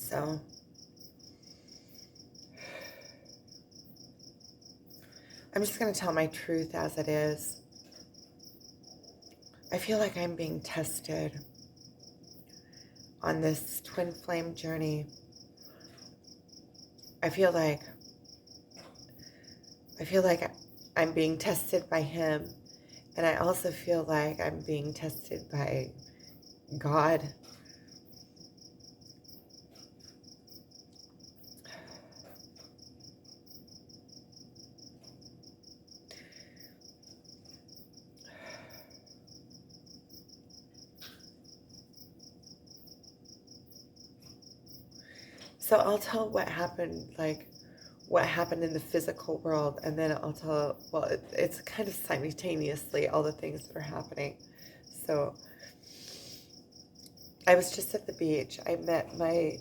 So I'm just going to tell my truth as it is. I feel like I'm being tested on this twin flame journey. I feel like I'm being tested by him, and I also feel like I'm being tested by God. So I'll tell what happened in the physical world, and then I'll tell, well, it's kind of simultaneously all the things that are happening. So I was just at the beach. I met my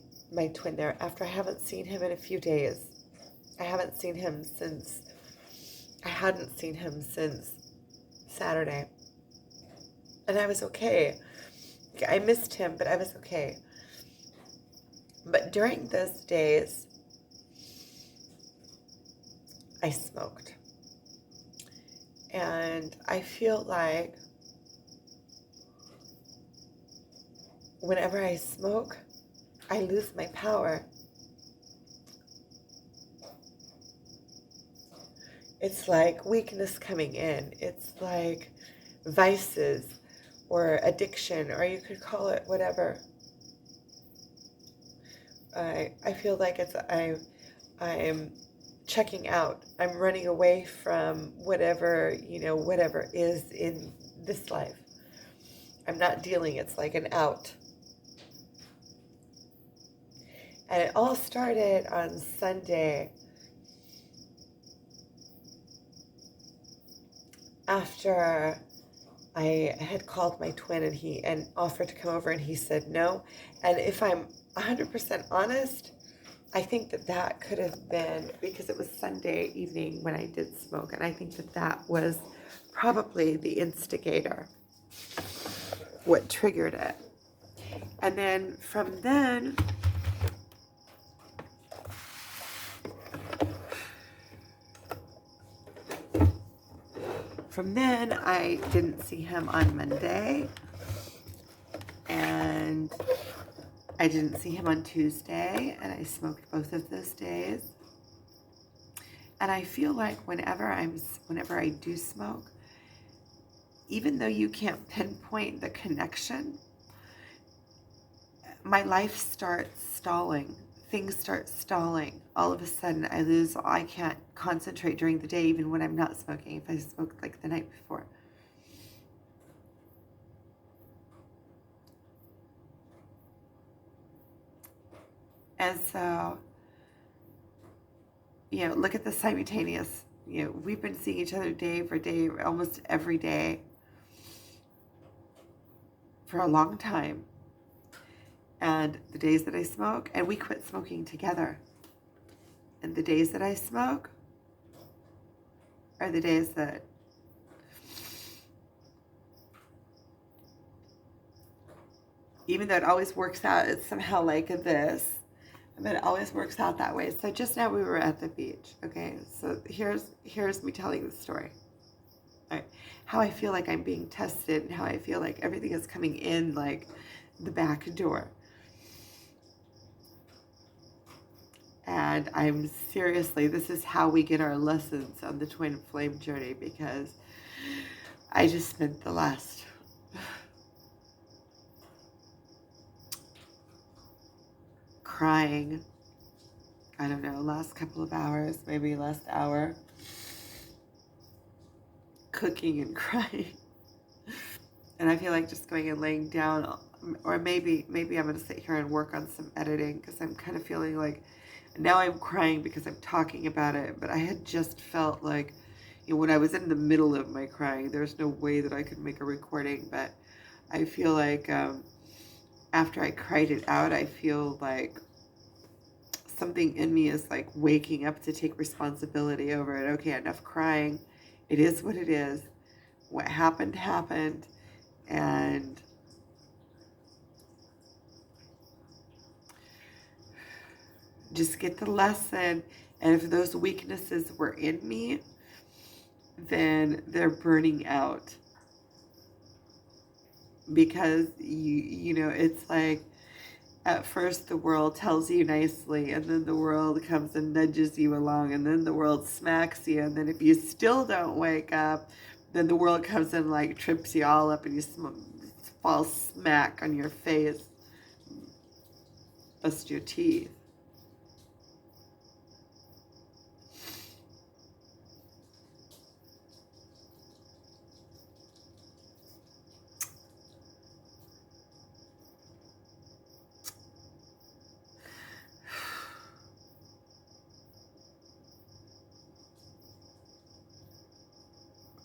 twin there after I haven't seen him in a few days. I hadn't seen him since Saturday. And I was okay. I missed him, but I was okay. But during those days, I smoked. And I feel like whenever I smoke, I lose my power. It's like weakness coming in. It's like vices or addiction, or you could call it whatever. I feel like I'm checking out. I'm running away from whatever is in this life. I'm not dealing. It's like an out. And it all started on Sunday after I had called my twin and offered to come over, and he said no. And if I'm 100% honest, I think that could have been because it was Sunday evening when I did smoke, and I think that was probably the instigator, what triggered it. And then from then, I didn't see him on Monday, and I didn't see him on Tuesday, and I smoked both of those days. And I feel like whenever I do smoke, even though you can't pinpoint the connection, my life starts stalling. Things start stalling. All of a sudden, I can't concentrate during the day, even when I'm not smoking, if I smoked like the night before. And so, look at the simultaneous, we've been seeing each other day for day, almost every day for a long time. And the days that I smoke, and we quit smoking together. And the days that I smoke are the days that even though it always works out, it's somehow like this, but it always works out that way. So just now we were at the beach, okay? So here's me telling the story. All right. How I feel like I'm being tested and how I feel like everything is coming in like the back door. And I'm seriously, this is how we get our lessons on the twin flame journey, because I just spent the last crying, I don't know, last couple of hours, maybe last hour, cooking and crying. And I feel like just going and laying down, or maybe I'm going to sit here and work on some editing, because I'm kind of feeling like, now I'm crying because I'm talking about it, but I had just felt like, when I was in the middle of my crying, there's no way that I could make a recording, but I feel like after I cried it out, I feel like something in me is like waking up to take responsibility over it. Okay, enough crying. It is what it is. What happened, happened. And just get the lesson. And if those weaknesses were in me, then they're burning out. Because it's like, at first the world tells you nicely, and then the world comes and nudges you along, and then the world smacks you, and then if you still don't wake up, then the world comes and like trips you all up, and you fall smack on your face, bust your teeth.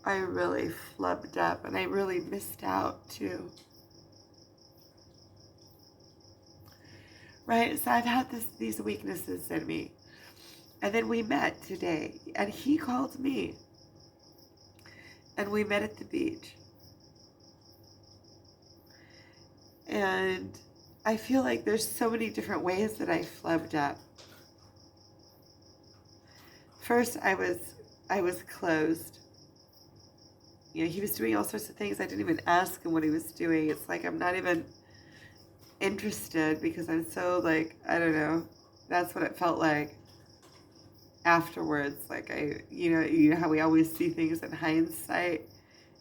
I really flubbed up, and I really missed out too. Right? So I've had these weaknesses in me. And then we met today, and he called me, and we met at the beach. And I feel like there's so many different ways that I flubbed up. First, I was closed. He was doing all sorts of things. I didn't even ask him what he was doing. It's like I'm not even interested because I'm so like, I don't know. That's what it felt like afterwards. Like you know how we always see things in hindsight,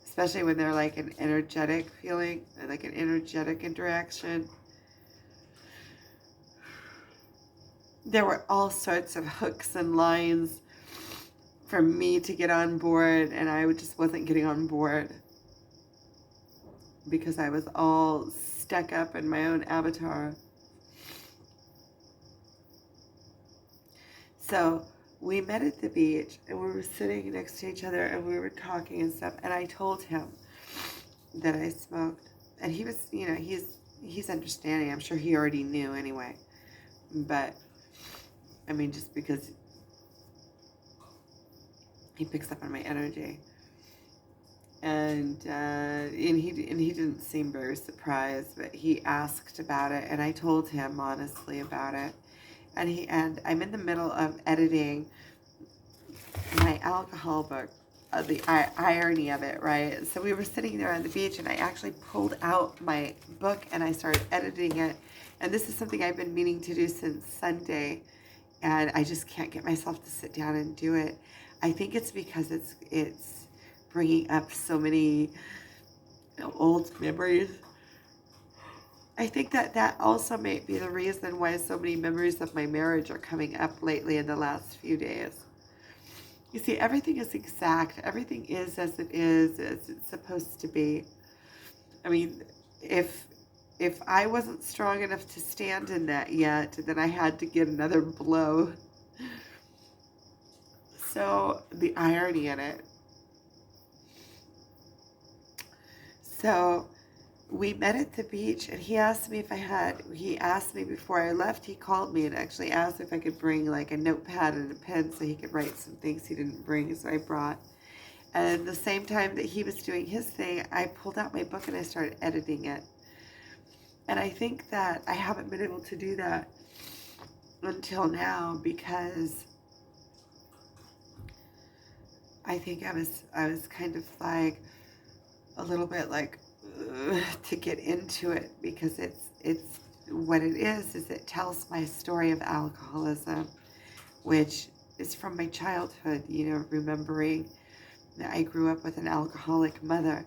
especially when they're like an energetic feeling, like an energetic interaction. There were all sorts of hooks and lines for me to get on board, and I just wasn't getting on board because I was all stuck up in my own avatar. So we met at the beach, and we were sitting next to each other, and we were talking and stuff, and I told him that I smoked, and he was, he's understanding. I'm sure he already knew anyway, but I mean, just because he picks up on my energy, and he didn't seem very surprised, but he asked about it, and I told him honestly about it, and I'm in the middle of editing my alcohol book, the irony of it, right? So we were sitting there on the beach, and I actually pulled out my book and I started editing it, and this is something I've been meaning to do since Sunday, and I just can't get myself to sit down and do it. I think it's because it's bringing up so many old memories. I think that also may be the reason why so many memories of my marriage are coming up lately in the last few days. You see, everything is exact. Everything is as it is, as it's supposed to be. I mean, if I wasn't strong enough to stand in that yet, then I had to get another blow. So the irony in it. So we met at the beach, and he asked me before I left, he called me and actually asked if I could bring like a notepad and a pen so he could write some things he didn't bring, so I brought. And the same time that he was doing his thing, I pulled out my book and I started editing it. And I think that I haven't been able to do that until now because I think I was kind of like a little bit like to get into it, because it's what it is it tells my story of alcoholism, which is from my childhood, remembering that I grew up with an alcoholic mother.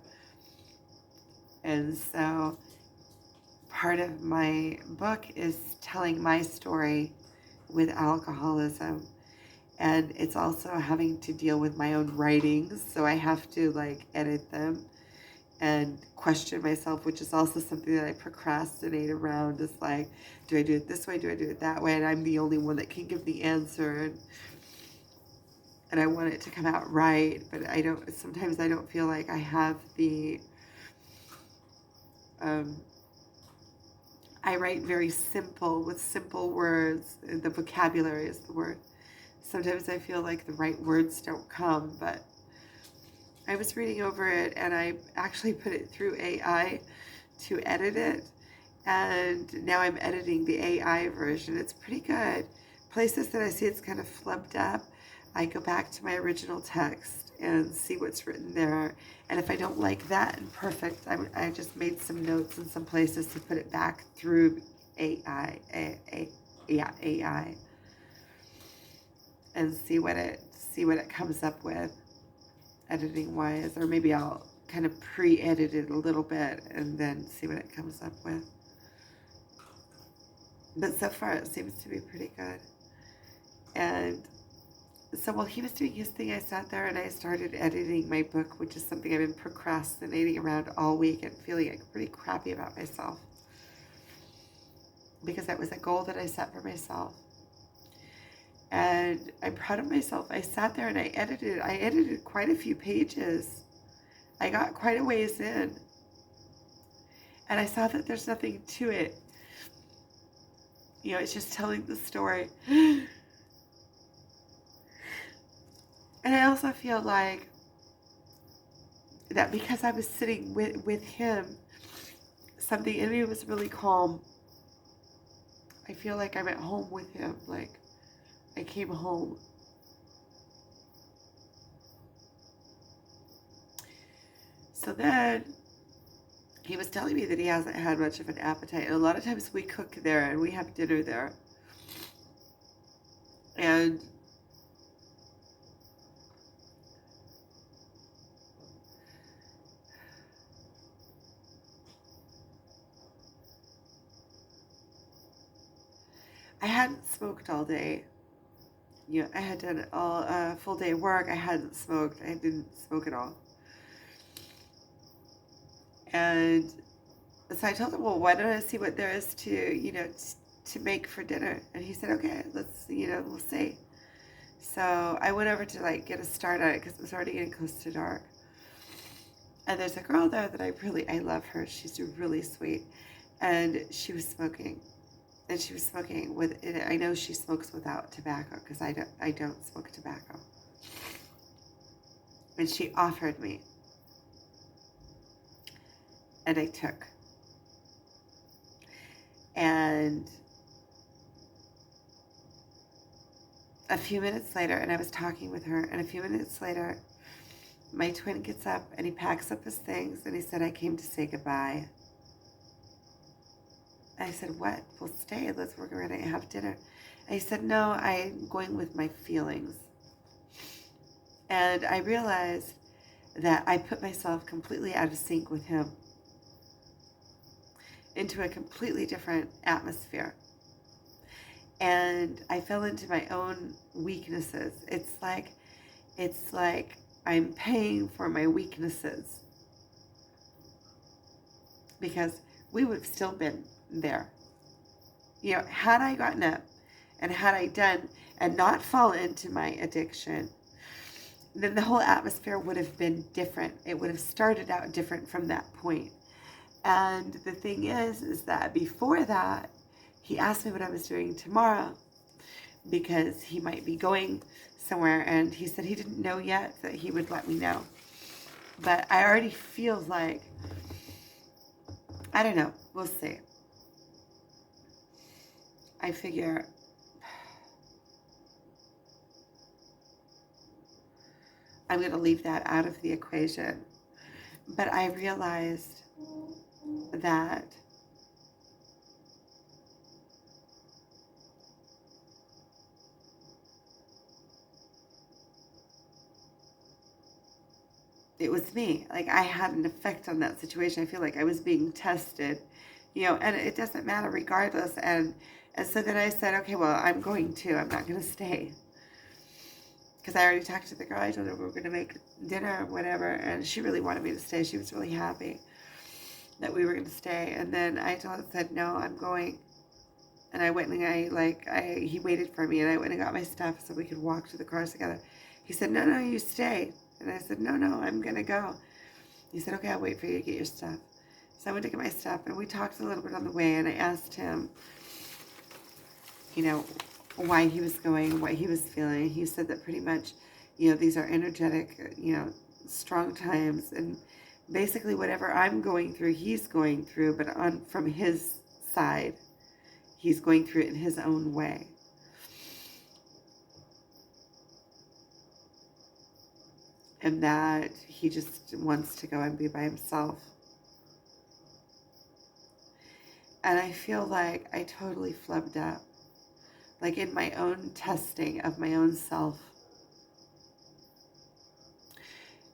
And so part of my book is telling my story with alcoholism. And it's also having to deal with my own writings, so I have to like edit them and question myself, which is also something that I procrastinate around. Is like, do I do it this way? Do I do it that way? And I'm the only one that can give the answer, and I want it to come out right, but sometimes I don't feel like I have the, I write very simple, with simple words. The vocabulary is the word. Sometimes I feel like the right words don't come, but I was reading over it, and I actually put it through AI to edit it, and now I'm editing the AI version. It's pretty good, places that I see it's kind of flubbed up, I go back to my original text and see what's written there. And if I don't like that and perfect, I just made some notes in some places to put it back through AI, AI, and see what it comes up with, editing wise, or maybe I'll kind of pre-edit it a little bit and then see what it comes up with. But so far it seems to be pretty good. And so while he was doing his thing, I sat there and I started editing my book, which is something I've been procrastinating around all week and feeling like pretty crappy about myself, because that was a goal that I set for myself. And I'm proud of myself. I sat there and I edited quite a few pages. I got quite a ways in. And I saw that there's nothing to it. You know, it's just telling the story. And I also feel like that because I was sitting with him, something in me was really calm. I feel like I'm at home with him, like I came home. So then he was telling me that he hasn't had much of an appetite. And a lot of times we cook there and we have dinner there. And I hadn't smoked all day. You know, I had done a full day of work. I hadn't smoked. I didn't smoke at all. And so I told him, well, why don't I see what there is to make for dinner? And he said, okay, let's, we'll see. So I went over to like get a start on it because it was already getting close to dark. And there's a girl there that I love her. She's really sweet. And she was smoking. And she was smoking with, I know she smokes without tobacco because I don't smoke tobacco. And she offered me. And I took. And a few minutes later, and I was talking with her, and a few minutes later, my twin gets up and he packs up his things and he said, I came to say goodbye. I said, what? Well, stay. We're going to have dinner. And he said, no, I'm going with my feelings. And I realized that I put myself completely out of sync with him into a completely different atmosphere. And I fell into my own weaknesses. It's like I'm paying for my weaknesses, because we would have still been there. You know, had I gotten up and had I done and not fall into my addiction, then the whole atmosphere would have been different. It would have started out different from that point. And the thing is that before that, he asked me what I was doing tomorrow because he might be going somewhere, and he said he didn't know yet, that he would let me know. But I already feel like, I don't know, we'll see. I figure I'm going to leave that out of the equation. But I realized that it was me. Like, I had an effect on that situation. I feel like I was being tested, and it doesn't matter regardless. And so then I said, okay, well, I'm not going to stay. Because I already talked to the girl. I told her we were going to make dinner or whatever. And she really wanted me to stay. She was really happy that we were going to stay. And then I said, no, I'm going. And I went and he waited for me. And I went and got my stuff so we could walk to the cars together. He said, no, you stay. And I said, no, I'm going to go. He said, okay, I'll wait for you to get your stuff. So I went to get my stuff, and we talked a little bit on the way, and I asked him, why he was going, what he was feeling. He said that pretty much, these are energetic, strong times, and basically whatever I'm going through, he's going through, but from his side, he's going through it in his own way. and that he just wants to go and be by himself. And I feel like I totally flubbed up, like in my own testing of my own self.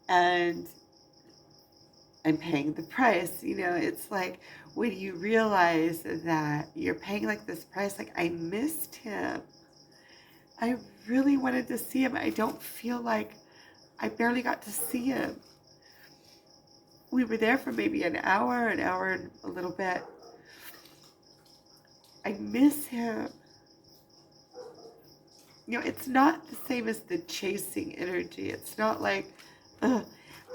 And I'm paying the price. It's like when you realize that you're paying like this price, like I missed him. I really wanted to see him. I don't feel like I barely got to see him. We were there for maybe an hour and a little bit. I miss him. It's not the same as the chasing energy. It's not like, ugh.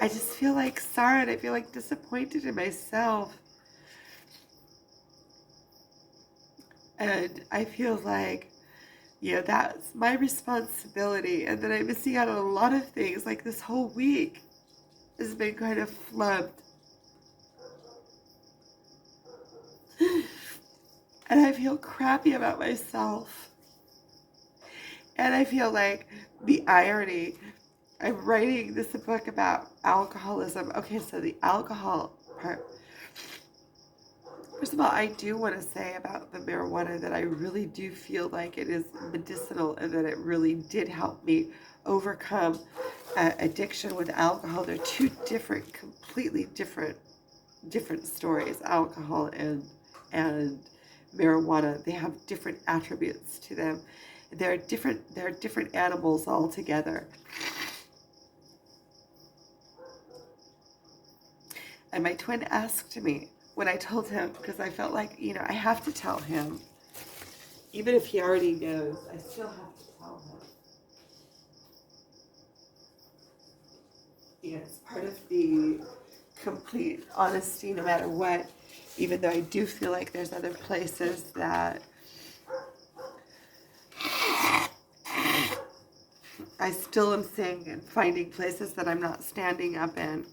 I just feel like sorry, and I feel like disappointed in myself. And I feel like, that's my responsibility. And then I'm missing out on a lot of things. Like this whole week has been kind of flubbed. And I feel crappy about myself. And I feel like the irony, I'm writing this book about alcoholism. Okay, so the alcohol part. First of all, I do want to say about the marijuana that I really do feel like it is medicinal and that it really did help me overcome addiction with alcohol. They're two completely different stories, alcohol and marijuana. They have different attributes to them. They're different animals altogether. And my twin asked me when I told him, because I felt like, I have to tell him. Even if he already knows, I still have to tell him. It's part of the complete honesty no matter what, even though I do feel like there's other places that I still am seeing and finding places that I'm not standing up in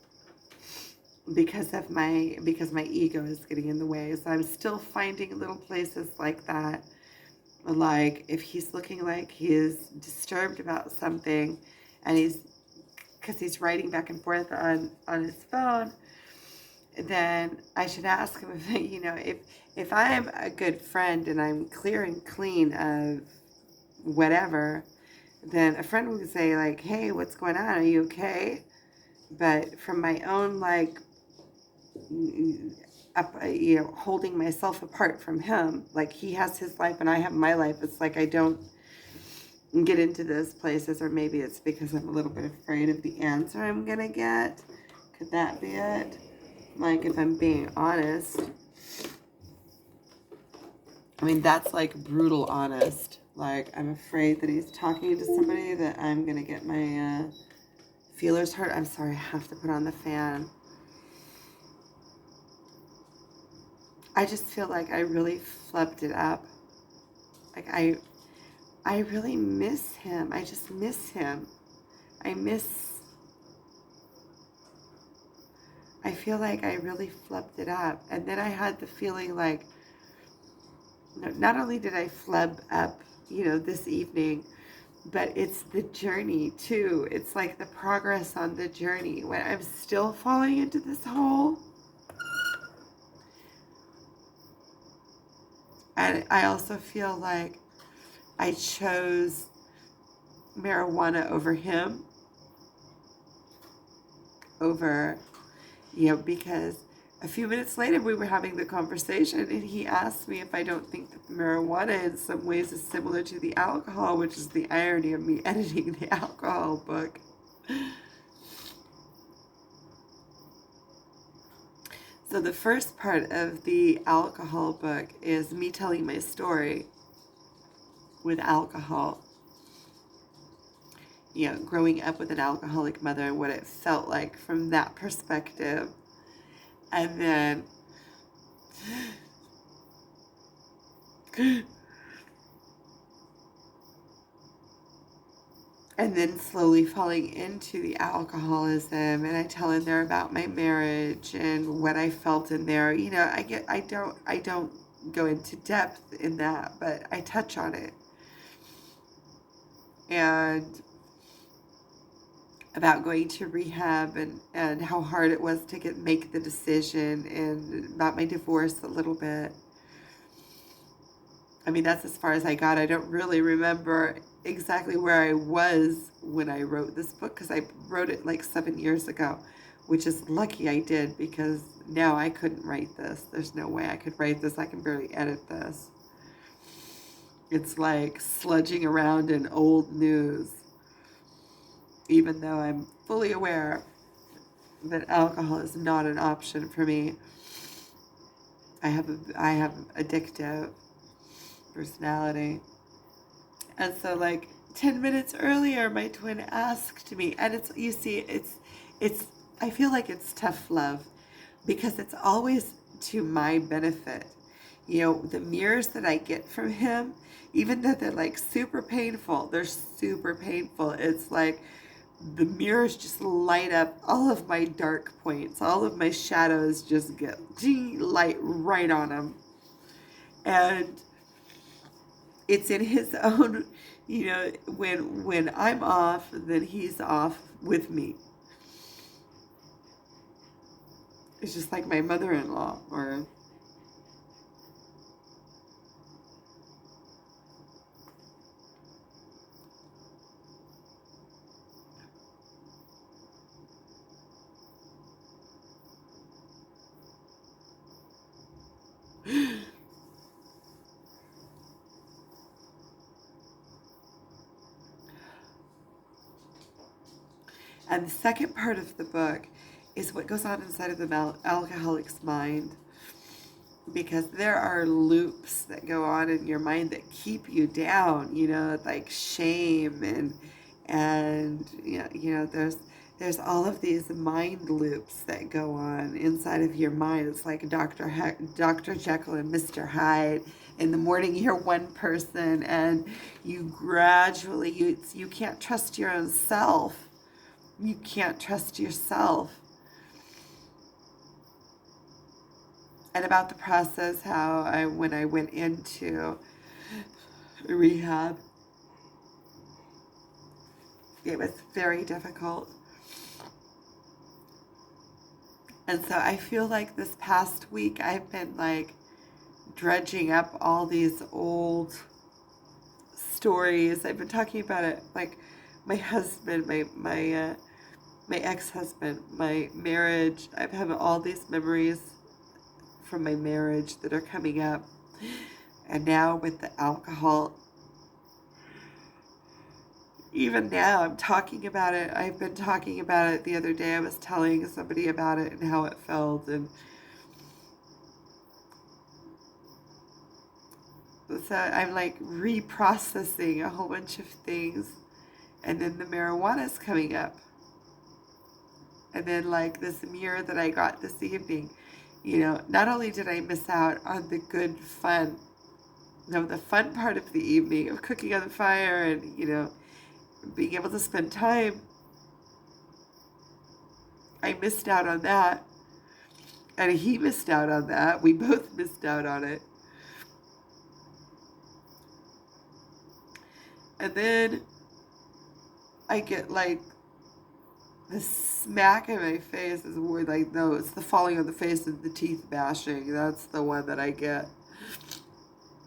because my ego is getting in the way. So I'm still finding little places like that. Like if he's looking like he is disturbed about something and because he's writing back and forth on his phone, then I should ask him if I am a good friend and I'm clear and clean of whatever, then a friend would say like, hey, what's going on? Are you okay? But from my own holding myself apart from him, like he has his life and I have my life, it's like I don't get into those places. Or maybe it's because I'm a little bit afraid of the answer I'm gonna get. Could that be it? Like if I'm being honest, I mean that's like brutal honest. Like I'm afraid that he's talking to somebody that I'm gonna get my feelers hurt. I'm sorry, I have to put on the fan. I just feel like I really flubbed it up. Like I really miss him. I just miss him. I feel like I really flubbed it up. And then I had the feeling like, not only did I flub up, this evening, but it's the journey too. It's like the progress on the journey when I'm still falling into this hole. And I also feel like I chose marijuana over him, because a few minutes later we were having the conversation and he asked me if I don't think that the marijuana in some ways is similar to the alcohol, which is the irony of me editing the alcohol book. So the first part of the alcohol book is me telling my story with alcohol. Growing up with an alcoholic mother and what it felt like from that perspective. And then slowly falling into the alcoholism, and I tell in there about my marriage and what I felt in there. I don't go into depth in that, but I touch on it. And about going to rehab and how hard it was to make the decision, and about my divorce a little bit. I mean, that's as far as I got. I don't really remember exactly where I was when I wrote this book, because I wrote it like 7 years ago, which is lucky I did, because now I couldn't write this. There's no way I could write this. I can barely edit this. It's like sludging around in old news, even though I'm fully aware that alcohol is not an option for me. I have addictive personality. And so like 10 minutes earlier, my twin asked me, and it's, you see, it's, I feel like it's tough love, because it's always to my benefit. You know, the mirrors that I get from him, even though they're like super painful, they're super painful. It's like the mirrors just light up all of my dark points. All of my shadows just get light right on them. And it's in his own, you know, when I'm off, then he's off with me. It's just like my mother-in-law, or and the second part of the book is what goes on inside of the alcoholic's mind, because there are loops that go on in your mind that keep you down, you know, like shame and you know, there's all of these mind loops that go on inside of your mind. It's like Dr. Jekyll and Mr. Hyde. In the morning you're one person, and you gradually, you can't trust your own self. You can't trust yourself. And about the process, how when I went into rehab, it was very difficult. And so I feel like this past week I've been like dredging up all these old stories. I've been talking about it, like my husband, my ex-husband, my marriage. I've had all these memories from my marriage that are coming up. And now with the alcohol, even now I'm talking about it. I've been talking about it the other day. I was telling somebody about it and how it felt. And so I'm like reprocessing a whole bunch of things. And then the marijuana's coming up. And then like this mirror that I got this evening, you know, not only did I miss out on the good fun, you know, the fun part of the evening of cooking on the fire and, you know, being able to spend time, I missed out on that. And he missed out on that. We both missed out on it. And then I get like the smack in my face is where, like, no, it's the falling on the face and the teeth bashing. That's the one that I get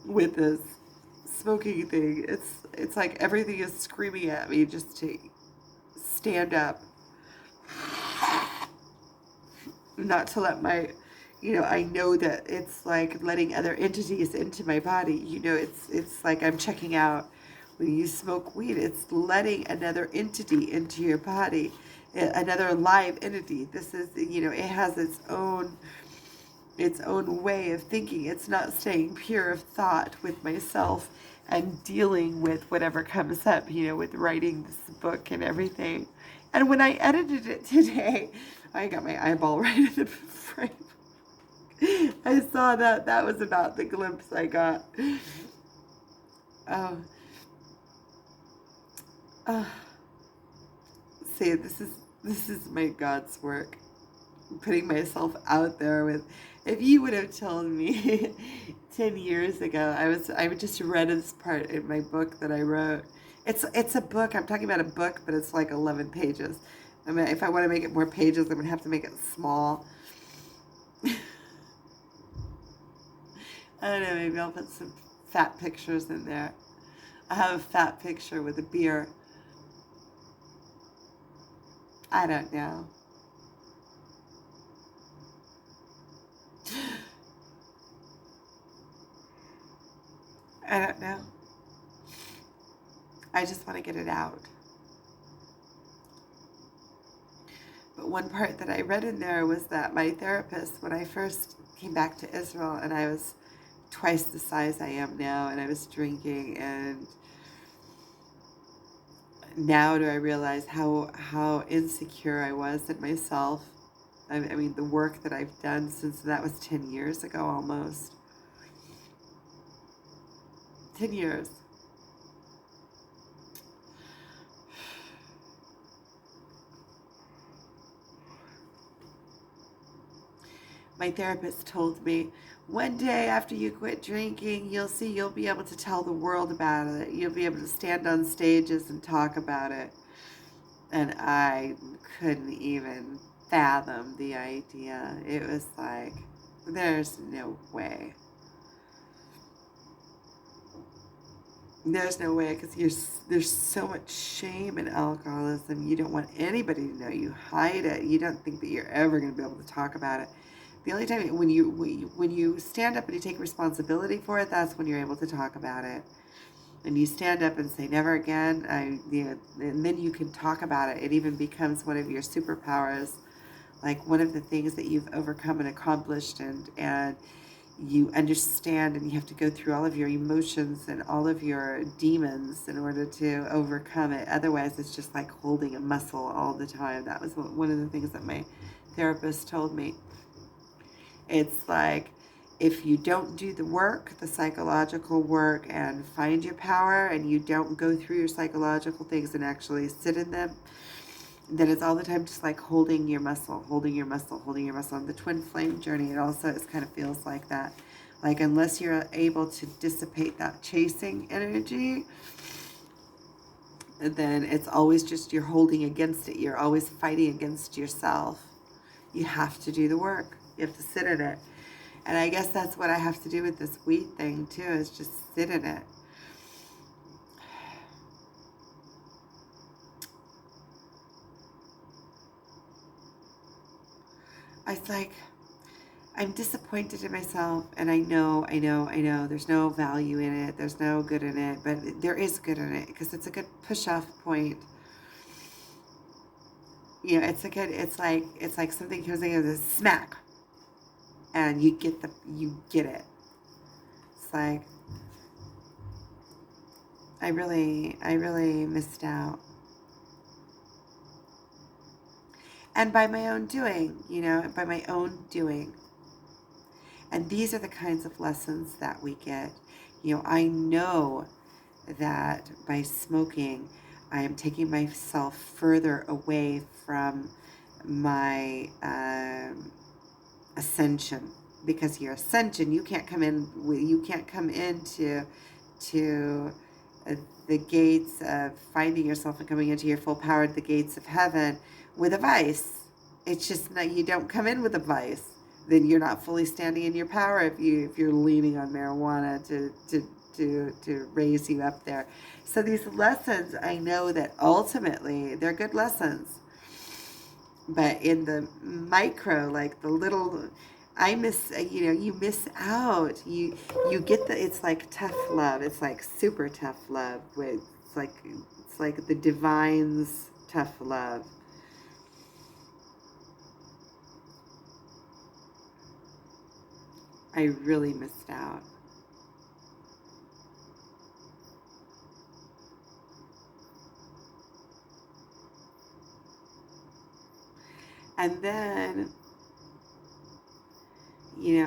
with this smoking thing. It's like everything is screaming at me just to stand up. Not to let my, you know, I know that it's like letting other entities into my body. You know, it's like I'm checking out. When you smoke weed, it's letting another entity into your body, another live entity. This is, you know, it has its own way of thinking. It's not staying pure of thought with myself and dealing with whatever comes up, you know, with writing this book and everything. And when I edited it today, I got my eyeball right in the frame. I saw that was about the glimpse I got. See, this is my God's work. Putting myself out there with, if you would have told me 10 years ago, I just read this part in my book that I wrote, It's a book. I'm talking about a book, but it's like 11 pages. I mean, if I want to make it more pages, I'm gonna have to make it small. I don't know. Maybe I'll put some fat pictures in there. I have a fat picture with a beer. I don't know. I don't know. I just want to get it out. But one part that I read in there was that my therapist, when I first came back to Israel and I was twice the size I am now and I was drinking, and now do I realize how insecure I was in myself. I mean, the work that I've done since that was 10 years ago almost. 10 years. My therapist told me, one day after you quit drinking, you'll see you'll be able to tell the world about it. You'll be able to stand on stages and talk about it. And I couldn't even fathom the idea. It was like, there's no way. There's no way, because there's so much shame in alcoholism. You don't want anybody to know. You hide it. You don't think that you're ever going to be able to talk about it. The only time when you stand up and you take responsibility for it, that's when you're able to talk about it. And you stand up and say, never again. And then you can talk about it. It even becomes one of your superpowers, like one of the things that you've overcome and accomplished, and you understand, and you have to go through all of your emotions and all of your demons in order to overcome it. Otherwise, it's just like holding a muscle all the time. That was one of the things that my therapist told me. It's like, if you don't do the work, the psychological work, and find your power, and you don't go through your psychological things and actually sit in them, then it's all the time just like holding your muscle, holding your muscle, holding your muscle. On the twin flame journey, it also kind of feels like that. Like, unless you're able to dissipate that chasing energy, then it's always just you're holding against it. You're always fighting against yourself. You have to do the work. You have to sit in it. And I guess that's what I have to do with this weed thing too, is just sit in it. It's like, I'm disappointed in myself, and I know, there's no value in it, there's no good in it, but there is good in it, because it's a good push-off point. You know, it's like something comes in as a smack, and you get it. It's like, I really missed out. And by my own doing, by my own doing. And these are the kinds of lessons that we get. I know that by smoking, I am taking myself further away from my ascension. Because your ascension, you can't come into the gates of finding yourself and coming into your full power, the gates of heaven, with a vice. It's just not, you don't come in with a vice. Then you're not fully standing in your power if you're leaning on marijuana to raise you up there. So these lessons, I know that ultimately they're good lessons, but in the micro, like the little, I miss, you miss out. You get it's like tough love. It's like super tough love. It's like the divine's tough love. I really missed out. And then, he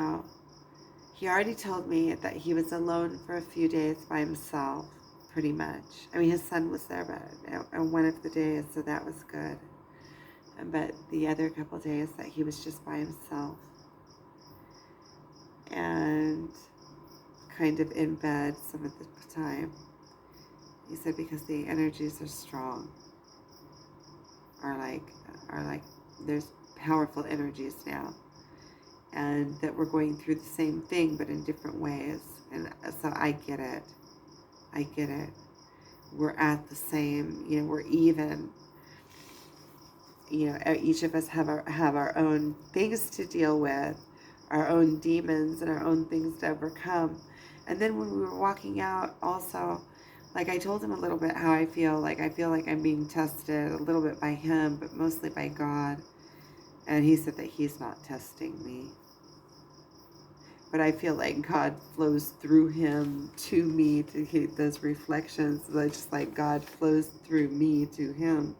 already told me that he was alone for a few days by himself, pretty much. I mean, his son was there, but one of the days, so that was good. But the other couple days that he was just by himself and kind of in bed some of the time. He said because the energies are strong, are like, there's powerful energies now, and that we're going through the same thing but in different ways. And so I get it. I get it. We're at the same, we're even. Each of us have our own things to deal with, our own demons and our own things to overcome. And then when we were walking out also, like I told him a little bit how I feel like I'm being tested a little bit by him, but mostly by God. And he said that he's not testing me. But I feel like God flows through him to me to hit those reflections. Just like God flows through me to him.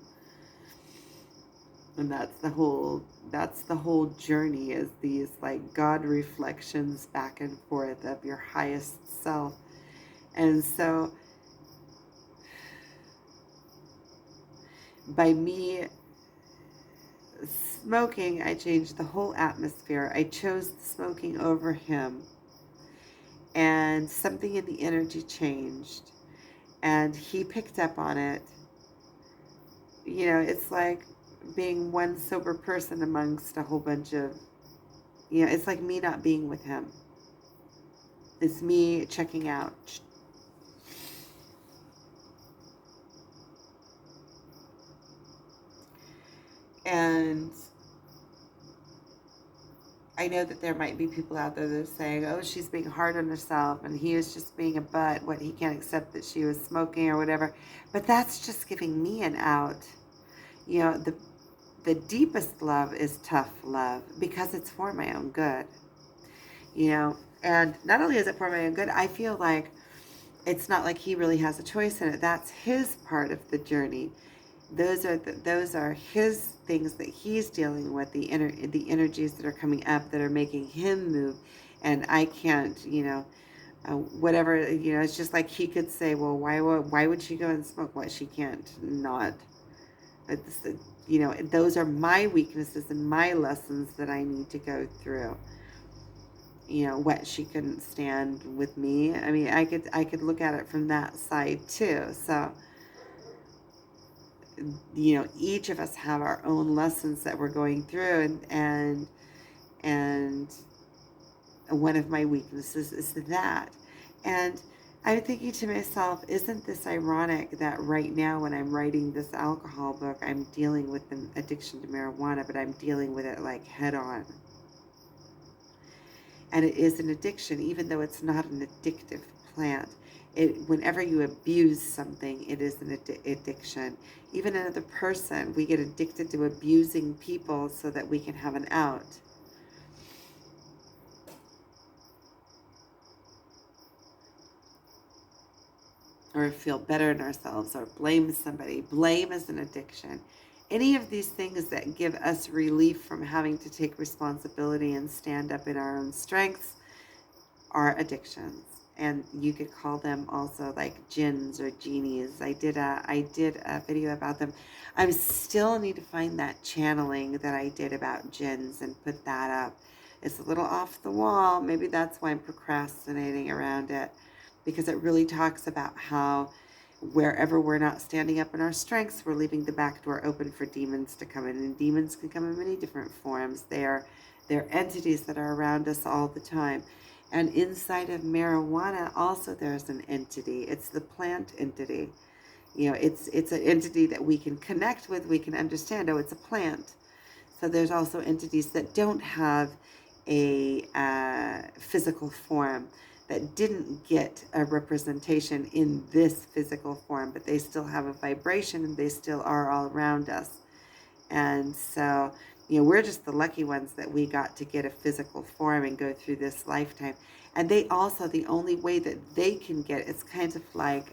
And that's the whole journey, is these like God reflections back and forth of your highest self. And so by me smoking, I changed the whole atmosphere. I chose the smoking over him, and something in the energy changed, and he picked up on it. It's like being one sober person amongst a whole bunch of, it's like me not being with him. It's me checking out. And I know that there might be people out there that are saying, oh, she's being hard on herself and he is just being a butt. What, he can't accept that she was smoking or whatever. But that's just giving me an out. The deepest love is tough love because it's for my own good. And not only is it for my own good, I feel like it's not like he really has a choice in it. That's his part of the journey. Those are his things that he's dealing with, the energies that are coming up that are making him move, and I can't, whatever, it's just like he could say, well, why would she go and smoke? What, she can't not. It's, those are my weaknesses and my lessons that I need to go through. What she couldn't stand with me. I mean, I could look at it from that side too. So each of us have our own lessons that we're going through, and one of my weaknesses is that. And I'm thinking to myself, isn't this ironic that right now when I'm writing this alcohol book, I'm dealing with the addiction to marijuana, but I'm dealing with it like head on. And it is an addiction, even though it's not an addictive plant. Whenever you abuse something, it is an addiction. Even another person, we get addicted to abusing people so that we can have an out. Or feel better in ourselves, or blame somebody. Blame is an addiction. Any of these things that give us relief from having to take responsibility and stand up in our own strengths are addictions. And you could call them also like jinns or genies. I did a video about them. I still need to find that channeling that I did about jinns and put that up. It's a little off the wall. Maybe that's why I'm procrastinating around it, because it really talks about how wherever we're not standing up in our strengths, we're leaving the back door open for demons to come in. And demons can come in many different forms. They're entities that are around us all the time. And inside of marijuana also there's an entity. It's the plant entity. It's an entity that we can connect with, we can understand. Oh, it's a plant. So there's also entities that don't have a physical form, that didn't get a representation in this physical form, but they still have a vibration and they still are all around us. And so, we're just the lucky ones that we got to get a physical form and go through this lifetime. And they also, the only way that they can get, it's kind of like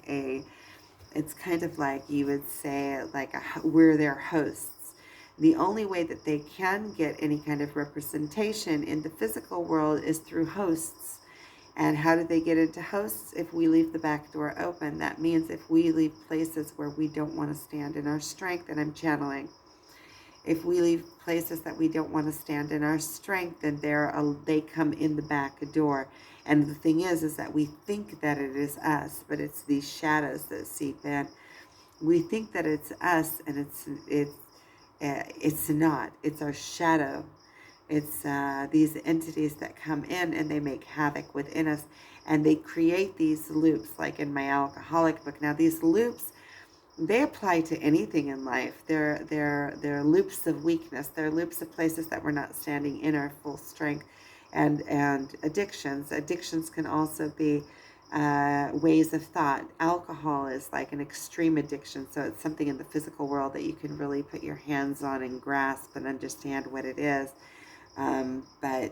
you would say, like we're their hosts. The only way that they can get any kind of representation in the physical world is through hosts. And how do they get into hosts? If we leave the back door open. That means if we leave places where we don't want to stand in our strength, and I'm channeling. If we leave places that we don't want to stand in our strength, then they come in the back door. And the thing is that we think that it is us, but it's these shadows that seep in. We think that it's us, and it's not. It's our shadow. It's these entities that come in and they make havoc within us, and they create these loops, like in my alcoholic book. Now, these loops, they apply to anything in life. They're loops of weakness. They're loops of places that we're not standing in our full strength. And addictions can also be ways of thought. Alcohol is like an extreme addiction, so it's something in the physical world that you can really put your hands on and grasp and understand what it is. But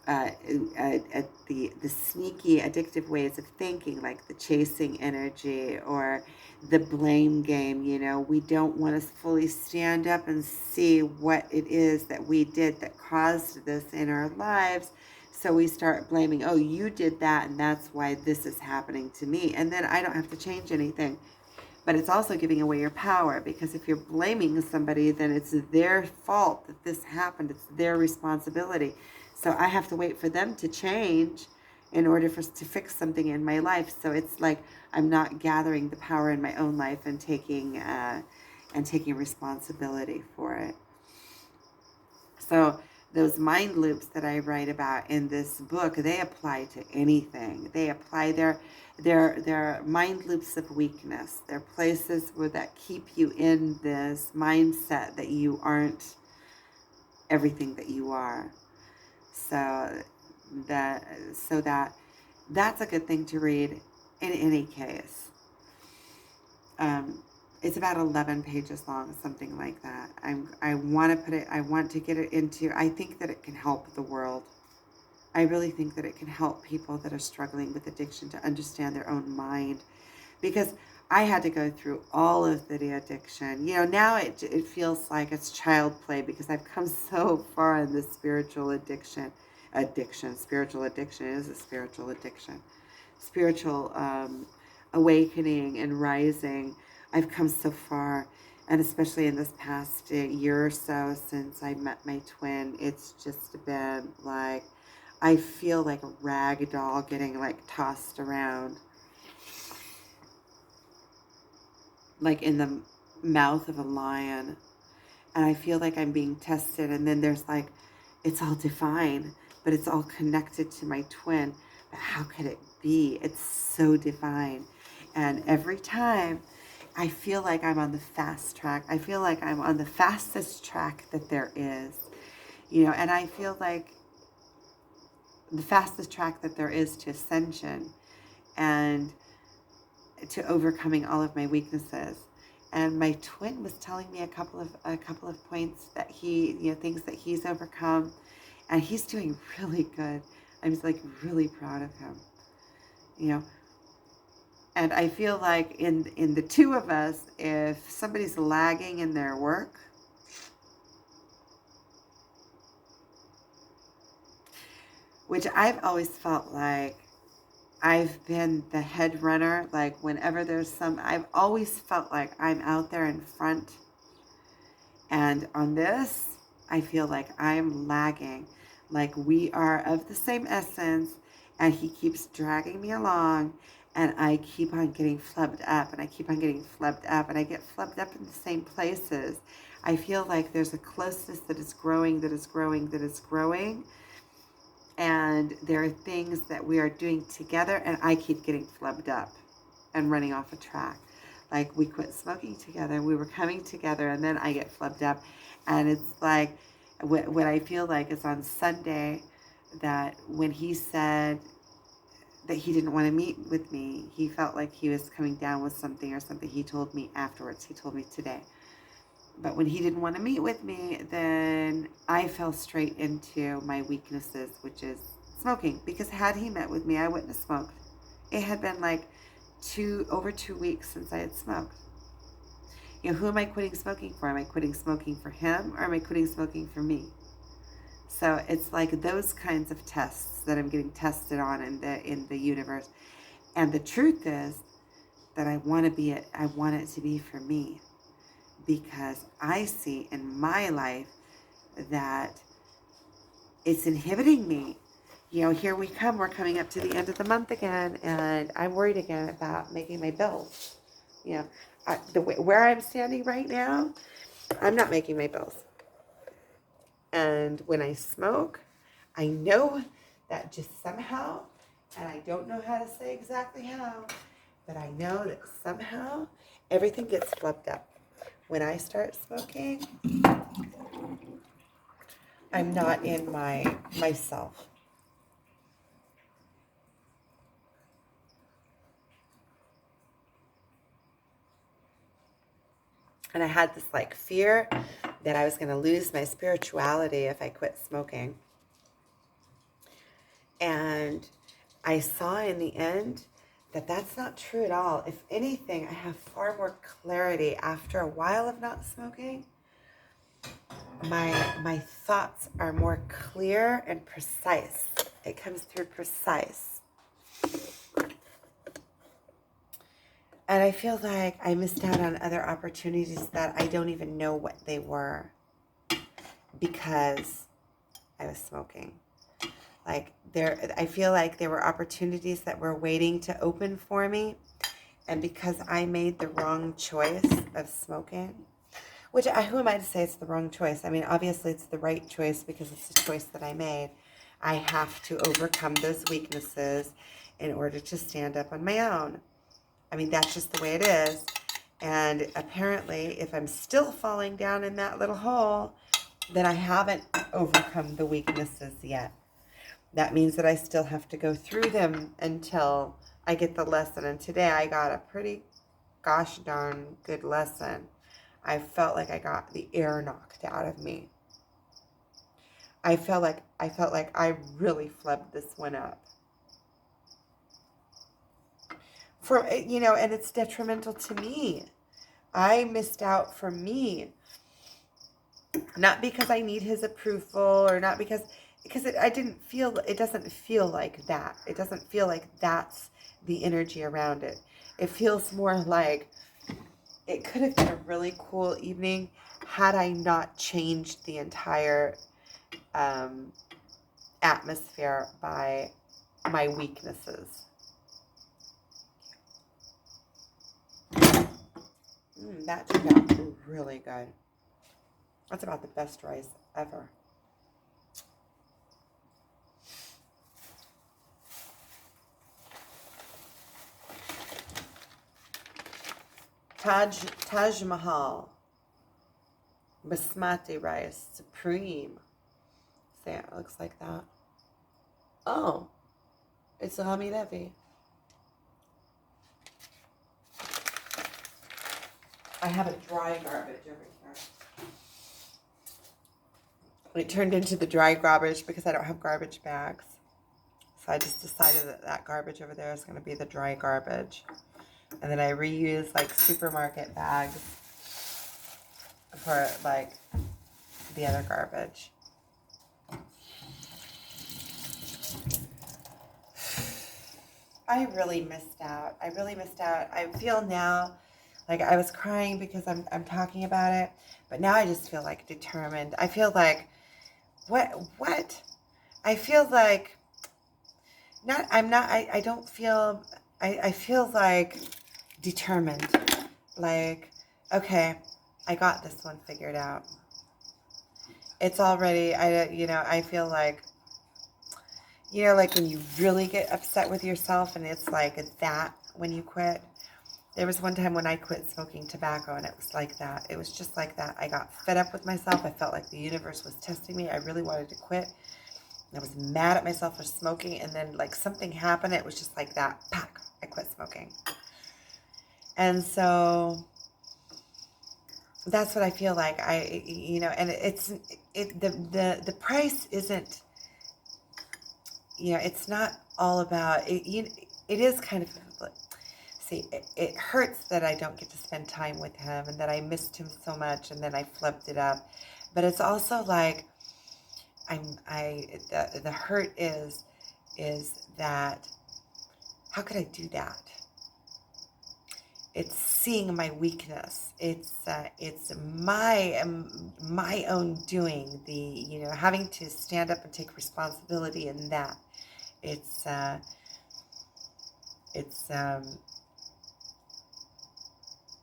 the sneaky addictive ways of thinking, like the chasing energy or the blame game, we don't want to fully stand up and see what it is that we did that caused this in our lives. So we start blaming, oh, you did that, and that's why this is happening to me. And then I don't have to change anything. But it's also giving away your power, because if you're blaming somebody, then it's their fault that this happened. It's their responsibility. So I have to wait for them to change in order to fix something in my life. So it's like I'm not gathering the power in my own life and taking responsibility for it. So those mind loops that I write about in this book, they apply to anything. They apply their mind loops of weakness. They're places that keep you in this mindset that you aren't everything that you are. So that's a good thing to read in any case. It's about 11 pages long, something like that. I want to get it into, I think that it can help the world. I really think that it can help people that are struggling with addiction to understand their own mind, because I had to go through all of the addiction. Now it feels like it's child play, because I've come so far in this spiritual addiction. Spiritual addiction is a spiritual addiction. Spiritual awakening and rising. I've come so far, and especially in this past year or so since I met my twin, it's just been like, I feel like a rag doll getting like tossed around, like in the mouth of a lion. And I feel like I'm being tested, and then there's like, it's all divine, but it's all connected to my twin. But how could it be? It's so divine. And every time I feel like I'm on the fast track. I feel like I'm on the fastest track that there is, and I feel like the fastest track that there is to ascension and to overcoming all of my weaknesses. And my twin was telling me a couple of points that things that he's overcome, and he's doing really good. I'm like really proud of him, And I feel like in the two of us, if somebody's lagging in their work, which I've always felt like I've been the head runner, like whenever I've always felt like I'm out there in front. And on this, I feel like I'm lagging, like we are of the same essence, and he keeps dragging me along. And I keep on getting flubbed up, and I keep on getting flubbed up, and I get flubbed up in the same places. I feel like there's a closeness that is growing, that is growing, that is growing. And there are things that we are doing together, and I keep getting flubbed up and running off a track. Like we quit smoking together, we were coming together, and then I get flubbed up. And it's like, what I feel like is on Sunday, that when he said that he didn't want to meet with me. He felt like he was coming down with something or something. He told me afterwards. He told me today. But when he didn't want to meet with me, then I fell straight into my weaknesses, which is smoking. Because had he met with me, I wouldn't have smoked. It had been like over 2 weeks since I had smoked. Who am I quitting smoking for? Am I quitting smoking for him, or am I quitting smoking for me? So it's like those kinds of tests that I'm getting tested on in the universe. And the truth is that I want it to be for me, because I see in my life that it's inhibiting me here we come. We're coming up to the end of the month again, and I'm worried again about making my bills. Where I'm standing right now, I'm not making my bills. And when I smoke, I know that just somehow, and I don't know how to say exactly how, but I know that somehow everything gets flipped up. When I start smoking, I'm not in myself. And I had this like fear that I was going to lose my spirituality if I quit smoking. And I saw in the end that that's not true at all. If anything, I have far more clarity after a while of not smoking. My thoughts are more clear and precise. It comes through precise. And I feel like I missed out on other opportunities that I don't even know what they were because I was smoking. I feel like there were opportunities that were waiting to open for me. And because I made the wrong choice of smoking, which who am I to say it's the wrong choice? I mean, obviously it's the right choice because it's the choice that I made. I have to overcome those weaknesses in order to stand up on my own. I mean, that's just the way it is. And apparently, if I'm still falling down in that little hole, then I haven't overcome the weaknesses yet. That means that I still have to go through them until I get the lesson. And today I got a pretty gosh darn good lesson. I felt like I got the air knocked out of me. I felt like I really flubbed this one up. And it's detrimental to me. I missed out for me. Not because I need his approval or not because it doesn't feel like that. It doesn't feel like that's the energy around it. It feels more like it could have been a really cool evening had I not changed the entire atmosphere by my weaknesses. That turned out really good. That's about the best rice ever. Taj Mahal. Basmati rice. Supreme. See, it looks like that. Oh. It's a Hami Devi. I have a dry garbage over here. It turned into the dry garbage because I don't have garbage bags. So I just decided that garbage over there is going to be the dry garbage. And then I reuse like supermarket bags for like the other garbage. I really missed out. I feel now like I was crying because I'm talking about it, but now I just feel like determined. I feel like what? I feel like I feel like determined. Like, okay, I got this one figured out. It's already, I feel like, like when you really get upset with yourself and it's like that when you quit. There was one time when I quit smoking tobacco and it was like that. It was just like that. I got fed up with myself. I felt like the universe was testing me. I really wanted to quit. I was mad at myself for smoking, and then like something happened. It was just like that. Pack. I quit smoking. And so that's what I feel like. And the price isn't, it's not all about it. It is kind of, see, it hurts that I don't get to spend time with him and that I missed him so much and then I flipped it up. But it's also like the hurt is that how could I do that? It's seeing my weakness. It's my own doing, having to stand up and take responsibility in that. It's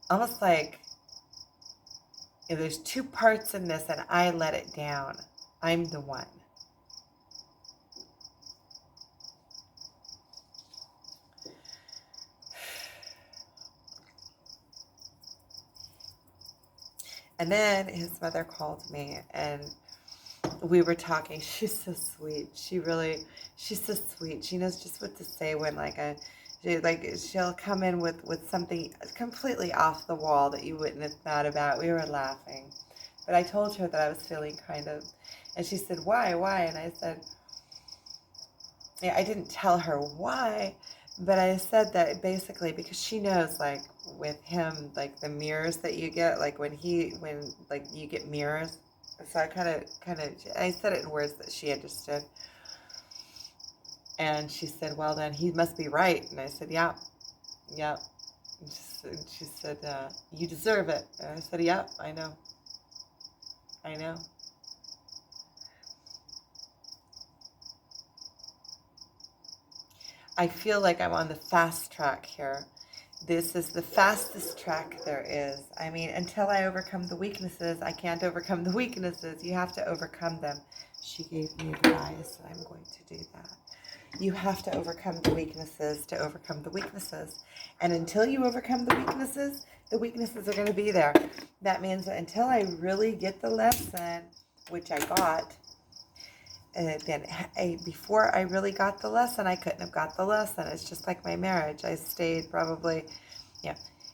almost like there's two parts in this, and I let it down. I'm the one. And then his mother called me, and we were talking. She's so sweet. She's so sweet. She knows just what to say when she'll come in with something completely off the wall that you wouldn't have thought about. We were laughing. But I told her that I was feeling kind of, and she said, why? And I said, yeah, I didn't tell her why, but I said that basically because she knows, like, with him, like the mirrors that you get, like when like you get mirrors. So I I said it in words that she understood. And she said, well, then he must be right. And I said, yeah. And she said, you deserve it. And I said, yeah, I know. I feel like I'm on the fast track here. This is the fastest track there is. I mean, until I overcome the weaknesses, I can't overcome the weaknesses. You have to overcome them. She gave me advice, and I'm going to do that. You have to overcome the weaknesses to overcome the weaknesses. And until you overcome the weaknesses are going to be there. That means that until I really get the lesson, which I got, before I really got the lesson, I couldn't have got the lesson. It's just like my marriage. I stayed probably,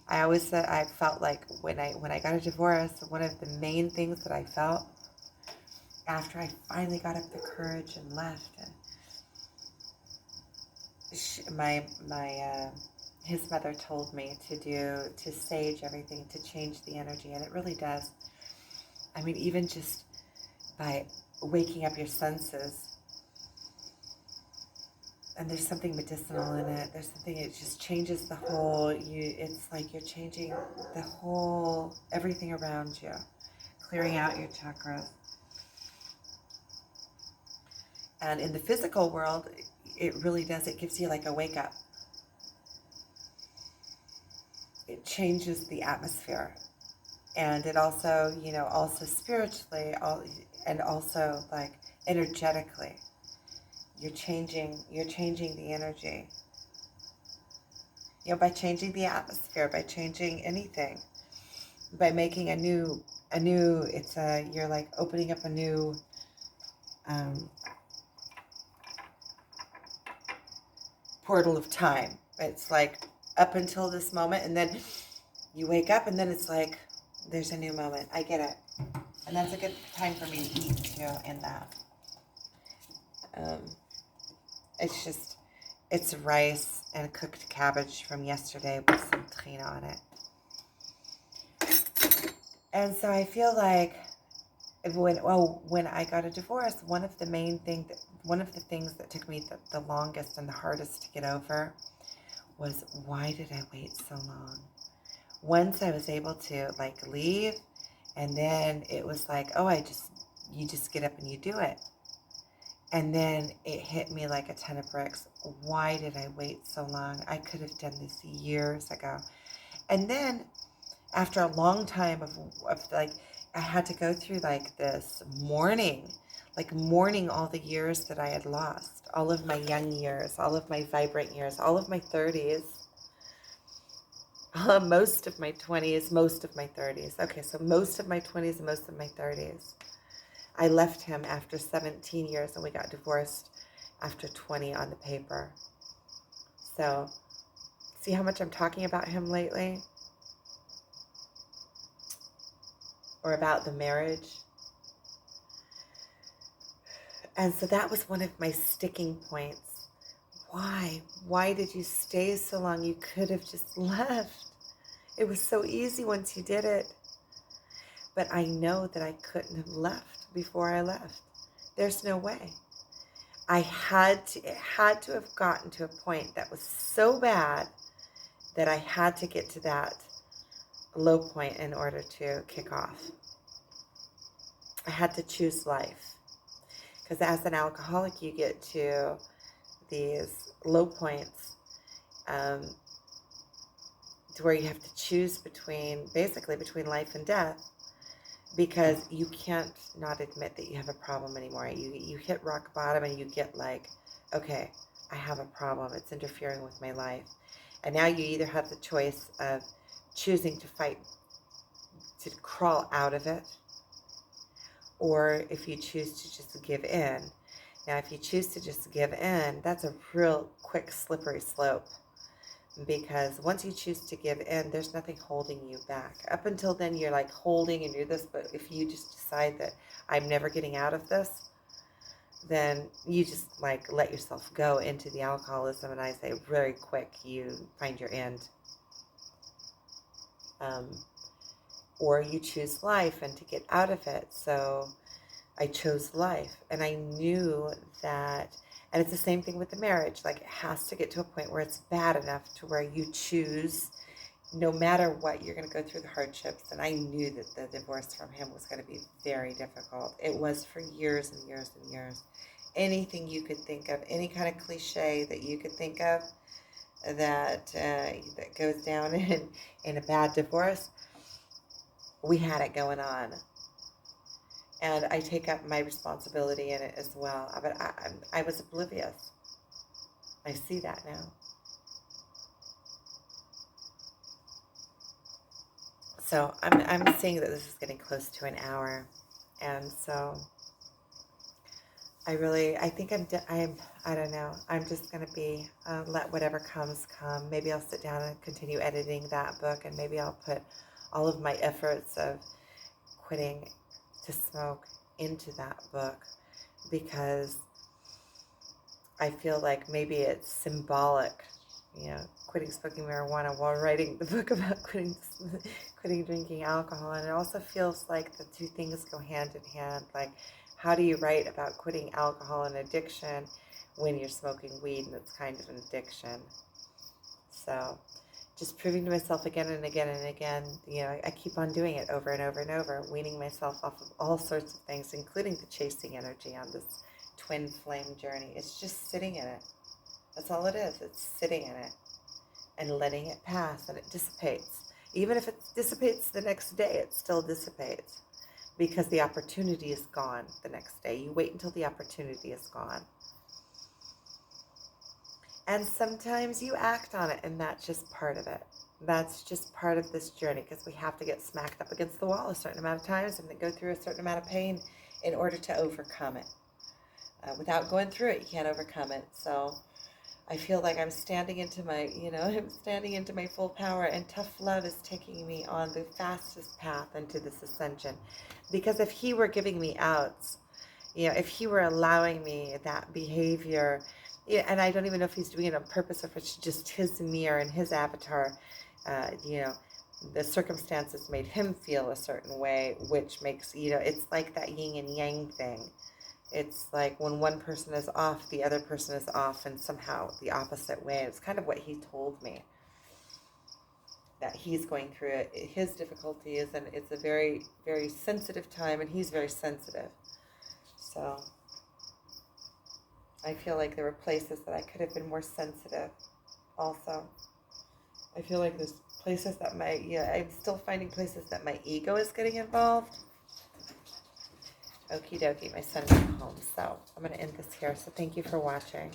I always said I felt like when I got a divorce, one of the main things that I felt after I finally got up the courage and left, and his mother told me to sage everything, to change the energy, and it really does. I mean, even just by waking up your senses, and there's something medicinal in it. There's something, it just changes the whole, it's like you're changing the whole, everything around you, clearing out your chakras. And in the physical world, it really does, it gives you like a wake up. It changes the atmosphere. And it also, also spiritually, and also like energetically, you're changing the energy. By changing the atmosphere, by changing anything, by making a new, you're like opening up a new, portal of time. It's like up until this moment, and then you wake up, and then it's like there's a new moment. I get it. And that's a good time for me to eat too in that. It's rice and cooked cabbage from yesterday with some tahina on it. And so I feel like when I got a divorce, one of the things that took me the longest and the hardest to get over was, why did I wait so long? Once I was able to like leave, and then it was like, you just get up and you do it. And then it hit me like a ton of bricks. Why did I wait so long? I could have done this years ago. And then after a long time of like, I had to go through like this mourning all the years that I had lost, all of my young years, all of my vibrant years, all of my 30s, most of my 20s, most of my 30s. Okay, so most of my 20s and most of my 30s. I left him after 17 years, and we got divorced after 20 on the paper. So, see how much I'm talking about him lately? Or about the marriage? And so that was one of my sticking points. Why? Why did you stay so long? You could have just left. It was so easy once you did it. But I know that I couldn't have left before I left. There's no way. It had to have gotten to a point that was so bad that I had to get to that low point in order to kick off. I had to choose life. Because as an alcoholic, you get to these low points, to where you have to choose basically between life and death, because you can't not admit that you have a problem anymore. You hit rock bottom and you get like, okay, I have a problem. It's interfering with my life. And now you either have the choice of choosing to fight, to crawl out of it, or if you choose to just give in. Now, if you choose to just give in, that's a real quick, slippery slope. Because once you choose to give in, there's nothing holding you back. Up until then, you're like holding and you're this, but if you just decide that I'm never getting out of this, then you just like let yourself go into the alcoholism, and I say very quick, you find your end. Or you choose life and to get out of it. So I chose life, and I knew that, and it's the same thing with the marriage. Like, it has to get to a point where it's bad enough to where you choose, no matter what, you're going to go through the hardships. And I knew that the divorce from him was going to be very difficult. It was for years and years and years. Anything you could think of, any kind of cliche that you could think of that goes down in a bad divorce, we had it going on. And I take up my responsibility in it as well. But I was oblivious. I see that now. So I'm seeing that this is getting close to an hour. And so I think I don't know. I'm just going to be, let whatever comes come. Maybe I'll sit down and continue editing that book, and maybe I'll put all of my efforts of quitting to smoke into that book, because I feel like maybe it's symbolic, quitting smoking marijuana while writing the book about quitting drinking alcohol. And it also feels like the two things go hand in hand. Like, how do you write about quitting alcohol and addiction when you're smoking weed and it's kind of an addiction? So just proving to myself again and again and again, I keep on doing it over and over and over, weaning myself off of all sorts of things, including the chasing energy on this twin flame journey. It's just sitting in it. That's all it is. It's sitting in it and letting it pass, and it dissipates. Even if it dissipates the next day, it still dissipates, because the opportunity is gone the next day. You wait until the opportunity is gone. And sometimes you act on it, and that's just part of it. That's just part of this journey, because we have to get smacked up against the wall a certain amount of times and then go through a certain amount of pain in order to overcome it. Without going through it, you can't overcome it. So I feel like I'm standing into my, I'm standing into my full power, and tough love is taking me on the fastest path into this ascension. Because if he were giving me outs, if he were allowing me that behavior, and I don't even know if he's doing it on purpose or if it's just his mirror and his avatar, the circumstances made him feel a certain way, which makes, it's like that yin and yang thing. It's like when one person is off, the other person is off, and somehow the opposite way. It's kind of what he told me, that he's going through it, his difficulties, and it's a very, very sensitive time, and he's very sensitive. So I feel like there were places that I could have been more sensitive also. I feel like there's places that I'm still finding places that my ego is getting involved. Okie dokie, my son is home, so I'm going to end this here. So thank you for watching.